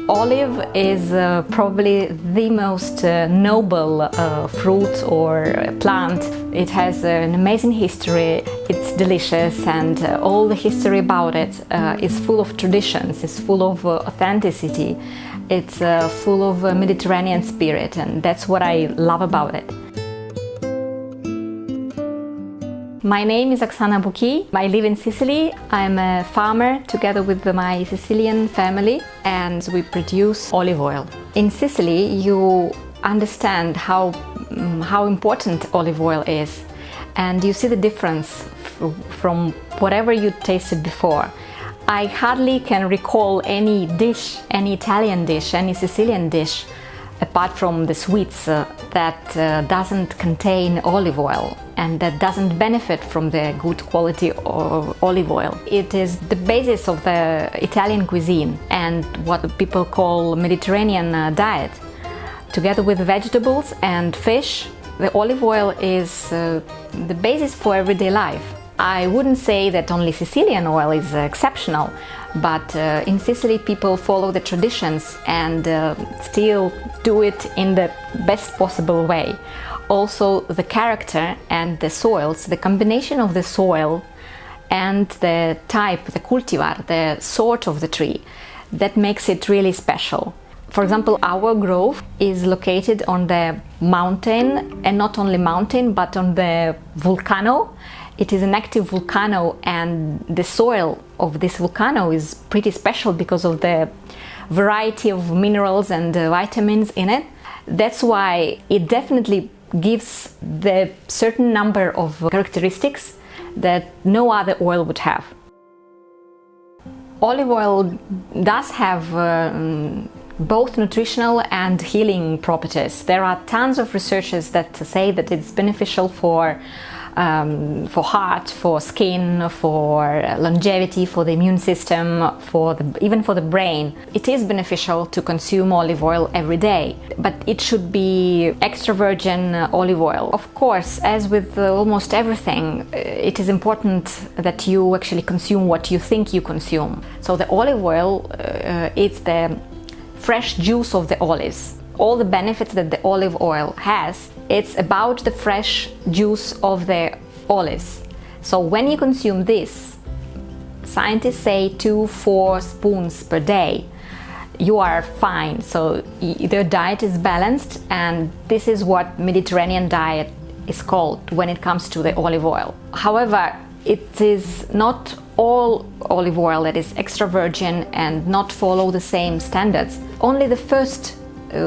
Olive is probably the most noble fruit or plant. It has an amazing history, it's delicious, and all the history about it is full of traditions, it's full of authenticity, it's full of Mediterranean spirit, and that's what I love about it. My name is Oksana Bukiy. I live in Sicily. I'm a farmer together with my Sicilian family, and we produce olive oil. In Sicily, you understand how important olive oil is, and you see the difference from whatever you tasted before. I hardly can recall any dish, any Italian dish, any Sicilian dish, apart from the sweets, that doesn't contain olive oil and that doesn't benefit from the good quality of olive oil. It is the basis of the Italian cuisine and what people call Mediterranean diet. Together with vegetables and fish, the olive oil is the basis for everyday life. I wouldn't say that only Sicilian oil is exceptional, but in Sicily people follow the traditions and still do it in the best possible way. Also, the character and the soils, the combination of the soil and the type, the cultivar, the sort of the tree, that makes it really special. For example, our grove is located on the mountain, and not only mountain, but on the volcano. It is an active volcano, and the soil of this volcano is pretty special because of the variety of minerals and vitamins in it. That's why it definitely gives the certain number of characteristics that no other oil would have. Olive oil does have both nutritional and healing properties. There are tons of researchers that say that it's beneficial for heart, for skin, for longevity, for the immune system, even for the brain. It is beneficial to consume olive oil every day, but it should be extra virgin olive oil. Of course, as with almost everything, it is important that you actually consume what you think you consume. So the olive oil is the fresh juice of the olives. All the benefits that the olive oil has, it's about the fresh juice of the olives. So when you consume this, scientists say 2-4 spoons per day, you are fine. So their diet is balanced, and this is what Mediterranean diet is called when it comes to the olive oil. However, it is not all olive oil that is extra virgin and not follow the same standards. Only the first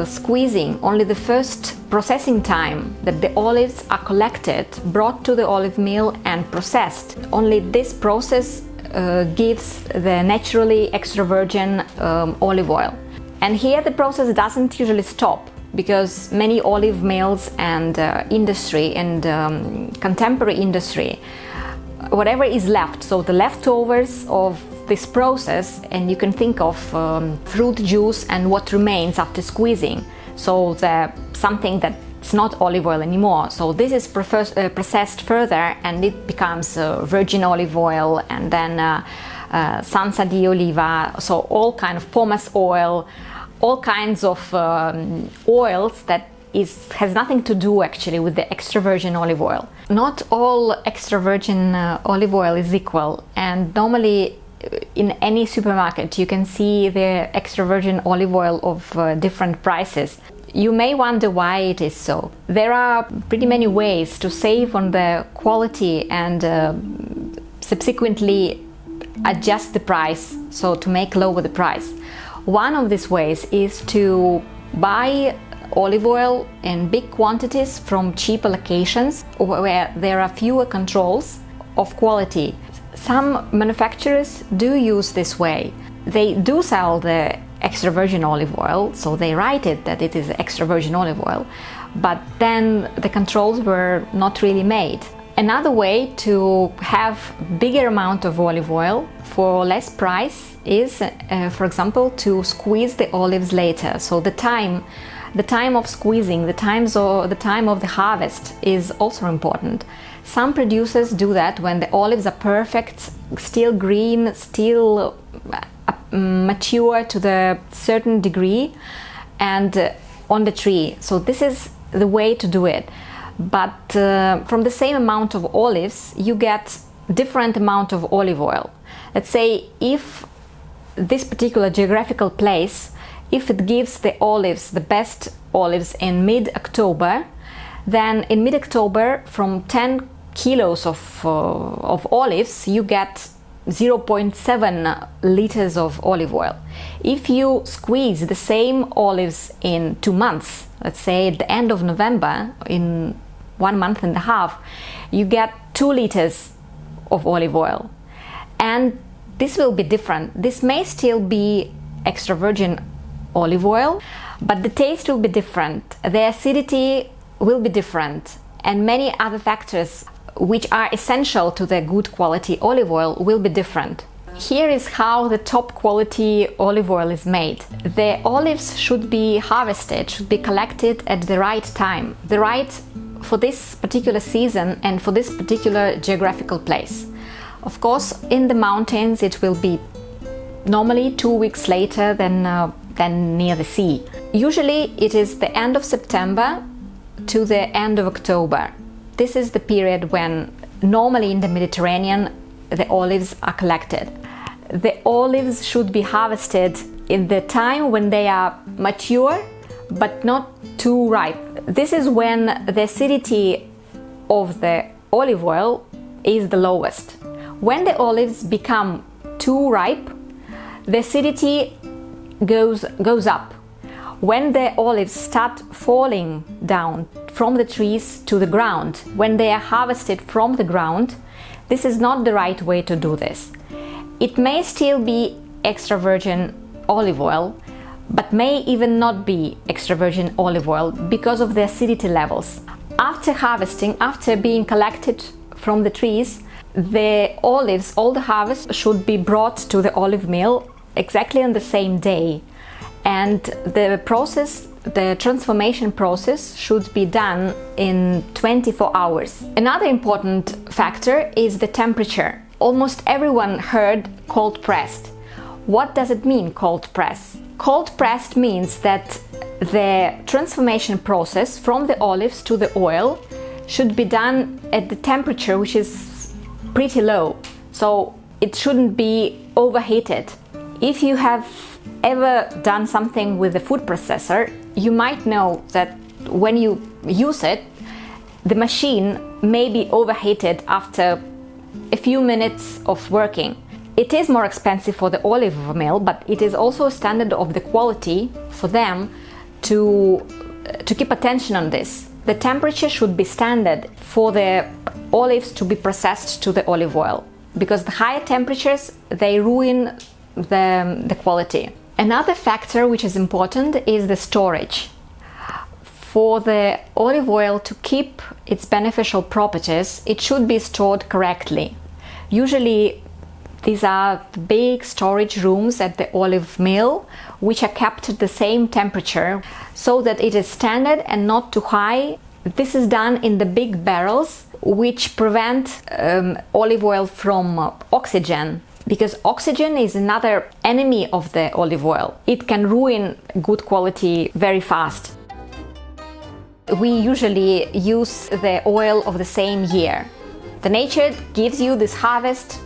squeezing, only the first processing time that the olives are collected, brought to the olive mill and processed, only this process gives the naturally extra virgin olive oil. And here the process doesn't usually stop, because many olive mills and industry and contemporary industry, whatever is left, so the leftovers of this process, and you can think of fruit juice and what remains after squeezing, so something that's not olive oil anymore. So this is processed further, and it becomes virgin olive oil, and then salsa di oliva, so all kind of pomace oil, all kinds of oils that has nothing to do actually with the extra virgin olive oil. Not all extra virgin olive oil is equal, and normally in any supermarket you can see the extra virgin olive oil of different prices. You may wonder why it is so. There are pretty many ways to save on the quality and subsequently adjust the price, so to make lower the price. One of these ways is to buy olive oil in big quantities from cheaper locations where there are fewer controls of quality. Some manufacturers do use this way. They do sell the extra virgin olive oil, so they write it that it is extra virgin olive oil, but then the controls were not really made. Another way to have bigger amount of olive oil for less price is, for example, to squeeze the olives later. So the time of squeezing, the time of the harvest is also important. Some producers do that when the olives are perfect, still green, still mature to the certain degree and on the tree. So this is the way to do it. But from the same amount of olives, you get different amount of olive oil. Let's say if this particular geographical place, if it gives the olives, the best olives in mid-October, then in mid-October from 10 kilos of olives you get 0.7 liters of olive oil. If you squeeze the same olives in 2 months, let's say at the end of November, in 1 month and a half, you get 2 liters of olive oil. And this will be different. This may still be extra virgin olive oil, but the taste will be different, the acidity will be different, and many other factors which are essential to the good quality olive oil will be different. Here is how the top quality olive oil is made. The olives should be harvested, should be collected at the right time, the right for this particular season and for this particular geographical place. Of course, in the mountains it will be normally 2 weeks later than near the sea. Usually it is the end of September to the end of October. This is the period when normally in the Mediterranean the olives are collected. The olives should be harvested in the time when they are mature but not too ripe. This is when the acidity of the olive oil is the lowest. When the olives become too ripe, the acidity goes up. When the olives start falling down from the trees to the ground, when they are harvested from the ground, this is not the right way to do this. It may still be extra virgin olive oil, but may even not be extra virgin olive oil because of the acidity levels. After harvesting, after being collected from the trees, the olives, all the harvest should be brought to the olive mill exactly on the same day, and the process, the transformation process, should be done in 24 hours. Another important factor is the temperature. Almost everyone heard cold pressed. What does it mean, cold press? Cold pressed means that the transformation process from the olives to the oil should be done at the temperature which is pretty low, so it shouldn't be overheated. If you have ever done something with a food processor, you might know that when you use it, the machine may be overheated after a few minutes of working. It is more expensive for the olive mill, but it is also a standard of the quality for them to keep attention on this. The temperature should be standard for the olives to be processed to the olive oil, because the higher temperatures, they ruin the quality. Another factor which is important is the storage. For the olive oil to keep its beneficial properties, it should be stored correctly. Usually these are the big storage rooms at the olive mill, which are kept at the same temperature so that it is standard and not too high. This is done in the big barrels, which prevent olive oil from oxygen, because oxygen is another enemy of the olive oil. It can ruin good quality very fast. We usually use the oil of the same year. The nature gives you this harvest,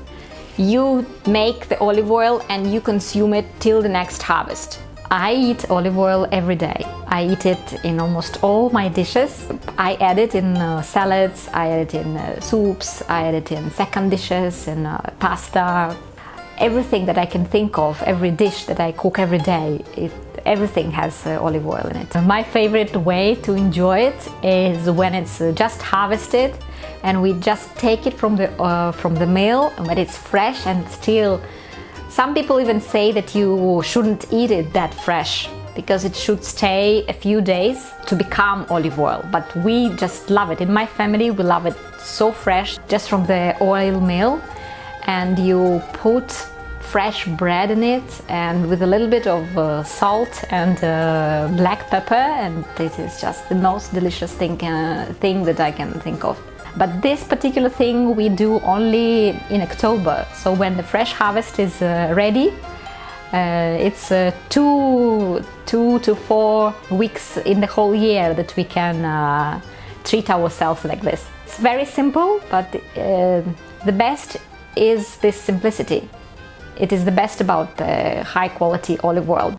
you make the olive oil and you consume it till the next harvest. I eat olive oil every day. I eat it in almost all my dishes. I add it in salads, I add it in soups, I add it in second dishes, in pasta. Everything that I can think of, every dish that I cook every day, everything has olive oil in it. My favorite way to enjoy it is when it's just harvested and we just take it from the mill, when it's fresh and still. Some people even say that you shouldn't eat it that fresh because it should stay a few days to become olive oil, but we just love it. In my family we love it so fresh, just from the oil mill, and you put fresh bread in it and with a little bit of salt and black pepper, and this is just the most delicious thing that I can think of. But this particular thing we do only in October, so when the fresh harvest is ready, It's 2 to 4 weeks in the whole year that we can treat ourselves like this. It's very simple, but the best is this simplicity. It is the best about high quality olive oil.